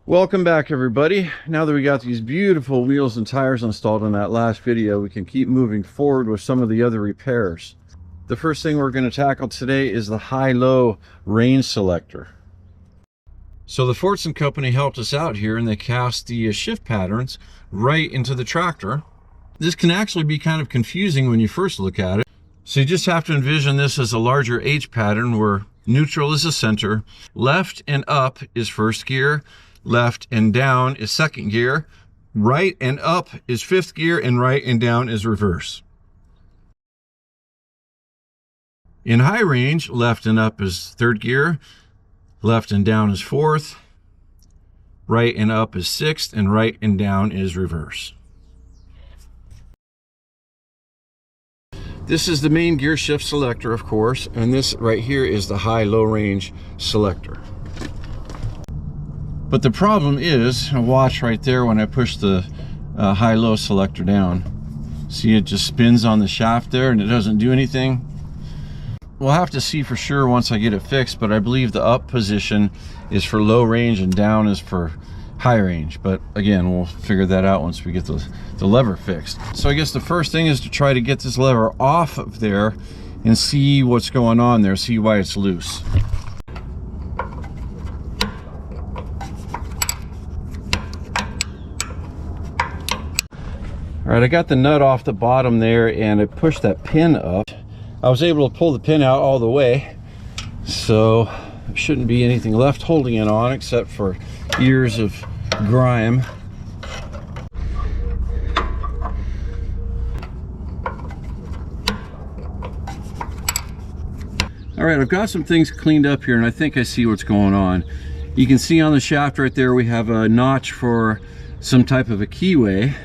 Welcome back, everybody. Now that we got these beautiful wheels and tires installed in that last video, we can keep moving forward with some of the other repairs. The first thing we're going to tackle today is the high-low range selector. So the Fordson company helped us out here, and they cast the shift patterns right into the tractor. This can actually be kind of confusing when you first look at it. So you just have to envision this as a larger H pattern where neutral is the center, left and up is first gear, left and down is second gear, right and up is fifth gear, and right and down is reverse. In high range, left and up is third gear, left and down is fourth, right and up is sixth, and right and down is reverse. This is the main gear shift selector, of course, and this right here is the high-low range selector. But the problem is, watch right there when I push the high-low selector down. See, it just spins on the shaft there and it doesn't do anything. We'll have to see for sure once I get it fixed, but I believe the up position is for low range and down is for high range. But again, we'll figure that out once we get the lever fixed. So I guess the first thing is to try to get this lever off of there and see what's going on there, see why it's loose. All right, I got the nut off the bottom there and I pushed that pin up. I was able to pull the pin out all the way, so there shouldn't be anything left holding it on except for years of grime. All right, I've got some things cleaned up here and I think I see what's going on. You can see on the shaft right there we have a notch for some type of a keyway.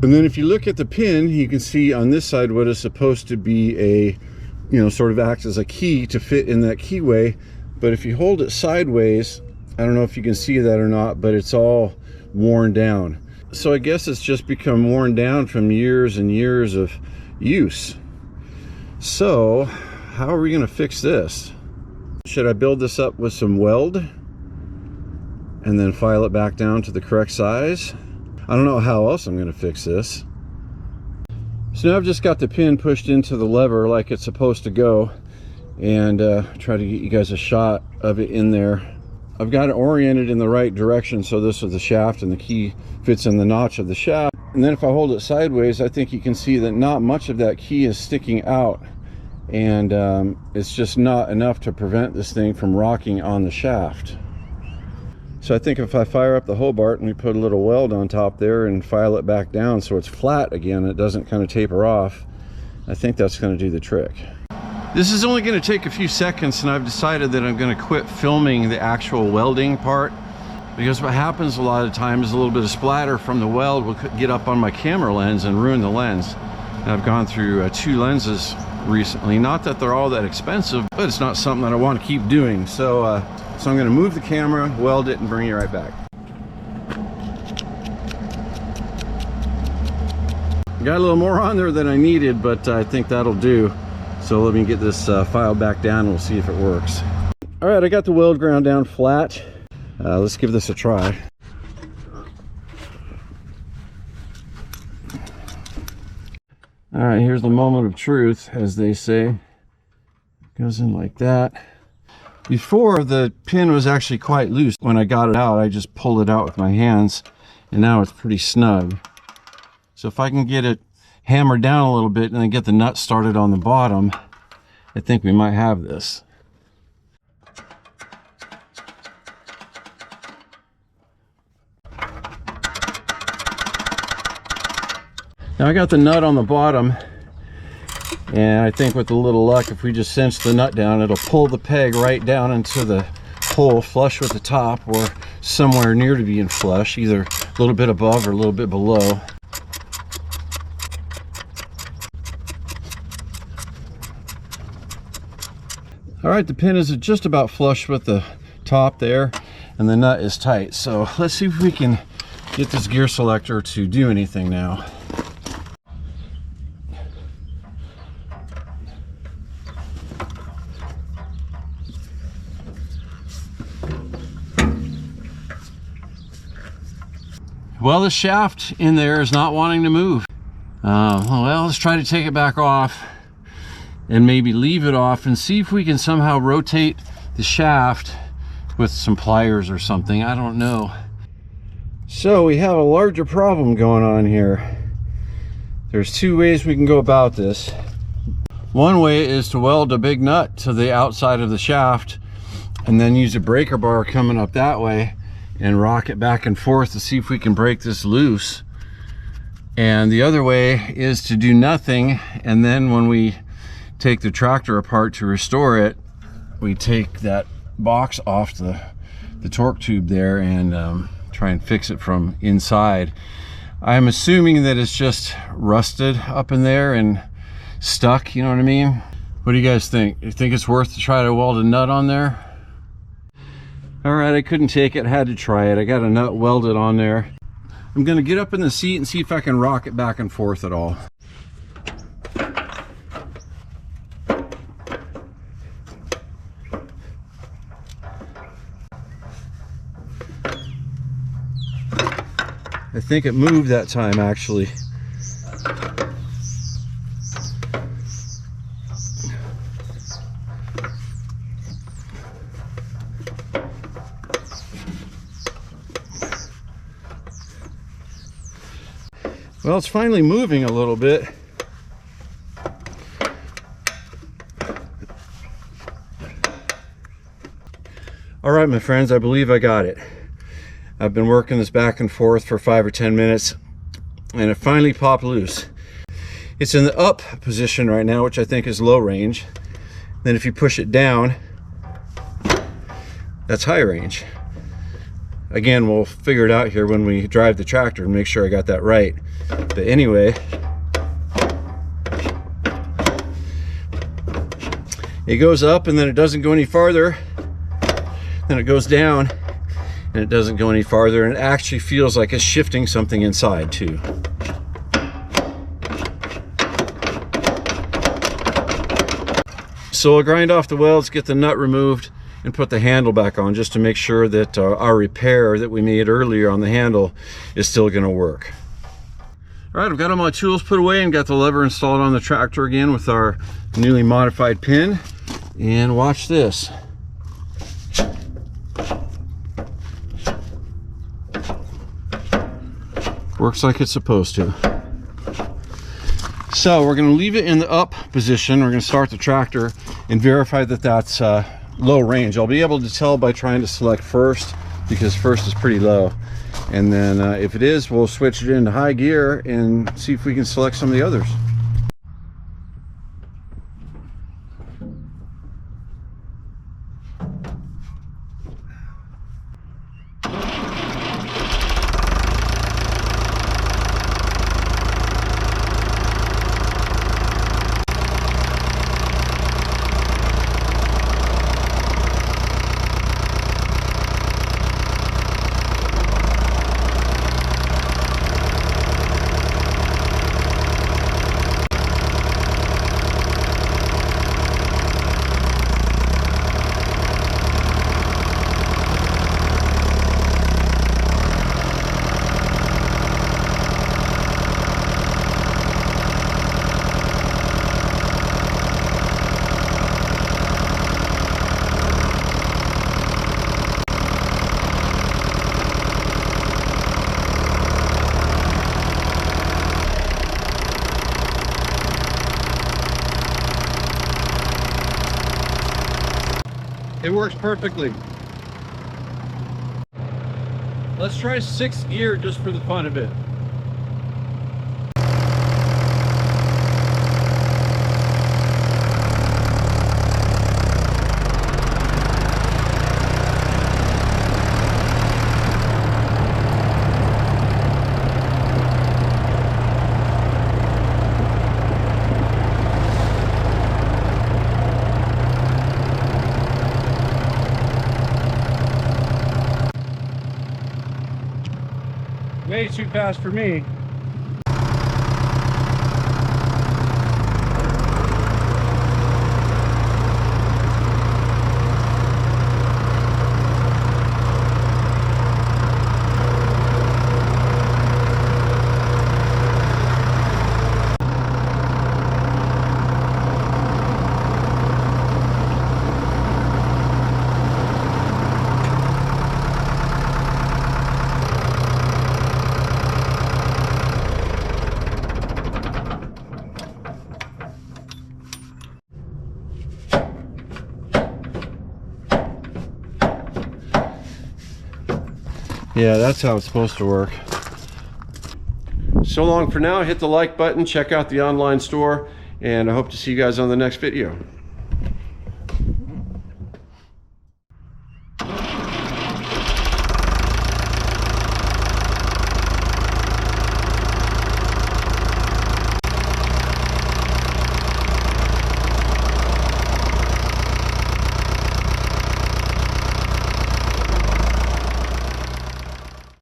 And then if you look at the pin, you can see on this side what is supposed to be a, sort of acts as a key to fit in that keyway. But if you hold it sideways, I don't know if you can see that or not, but it's all worn down. So I guess it's just become worn down from years and years of use. So how are we going to fix this? Should I build this up with some weld and then file it back down to the correct size? I don't know how else I'm going to fix this. So now I've just got the pin pushed into the lever like it's supposed to go, and try to get you guys a shot of it in there. I've got it oriented in the right direction, so this is the shaft and the key fits in the notch of the shaft. And then if I hold it sideways, I think you can see that not much of that key is sticking out, and it's just not enough to prevent this thing from rocking on the shaft. So I think if I fire up the Hobart and we put a little weld on top there and file it back down so it's flat again, it doesn't kind of taper off, I think that's going to do the trick. This is only going to take a few seconds, and I've decided that I'm going to quit filming the actual welding part, because what happens a lot of times is a little bit of splatter from the weld will get up on my camera lens and ruin the lens. And I've gone through 2 lenses recently. Not that they're all that expensive, but it's not something that I want to keep doing. So I'm going to move the camera, weld it, and bring you right back. Got a little more on there than I needed, but I think that'll do. So let me get this file back down and we'll see if it works. All right, I got the weld ground down flat. Let's give this a try. All right, here's the moment of truth, as they say. Goes in like that. Before, the pin was actually quite loose. When I got it out, I just pulled it out with my hands, and now it's pretty snug. So if I can get it hammered down a little bit and then get the nut started on the bottom, I think we might have this. Now I got the nut on the bottom, and I think with a little luck, if we just cinch the nut down, it'll pull the peg right down into the hole flush with the top, or somewhere near to being flush, either a little bit above or a little bit below. All right, the pin is just about flush with the top there, and the nut is tight. So let's see if we can get this gear selector to do anything now. Well, the shaft in there is not wanting to move. Well, let's try to take it back off and maybe leave it off and see if we can somehow rotate the shaft with some pliers or something. I don't know. So we have a larger problem going on here. There's two ways we can go about this. One way is to weld a big nut to the outside of the shaft and then use a breaker bar coming up that way and rock it back and forth to see if we can break this loose. And the other way is to do nothing, and then when we take the tractor apart to restore it, we take that box off the torque tube there and try and fix it from inside. I'm assuming that it's just rusted up in there and stuck, you know what I mean? What do you guys think? You think it's worth to try to weld a nut on there? All right, I couldn't take it, had to try it. I got a nut welded on there. I'm gonna get up in the seat and see if I can rock it back and forth at all. I think it moved that time, actually. Well, it's finally moving a little bit. All right, my friends, I believe I got it. I've been working this back and forth for 5 or 10 minutes and it finally popped loose. It's in the up position right now, which I think is low range. Then if you push it down, that's high range. Again, we'll figure it out here when we drive the tractor and make sure I got that right. But anyway, it goes up and then it doesn't go any farther. Then it goes down and it doesn't go any farther, and it actually feels like it's shifting something inside too. So I'll grind off the welds, get the nut removed, and put the handle back on just to make sure that our repair that we made earlier on the handle is still going to work. All right, I've got all my tools put away and got the lever installed on the tractor again with our newly modified pin. And watch this. Works like it's supposed to. So we're going to leave it in the up position. We're going to start the tractor and verify that that's low range. I'll be able to tell by trying to select first, because first is pretty low. And then if it is, we'll switch it into high gear and see if we can select some of the others. It works perfectly. Let's try 6th gear just for the fun of it. Way too fast for me. Yeah, that's how it's supposed to work. So long for now. Hit the like button, check out the online store, and I hope to see you guys on the next video.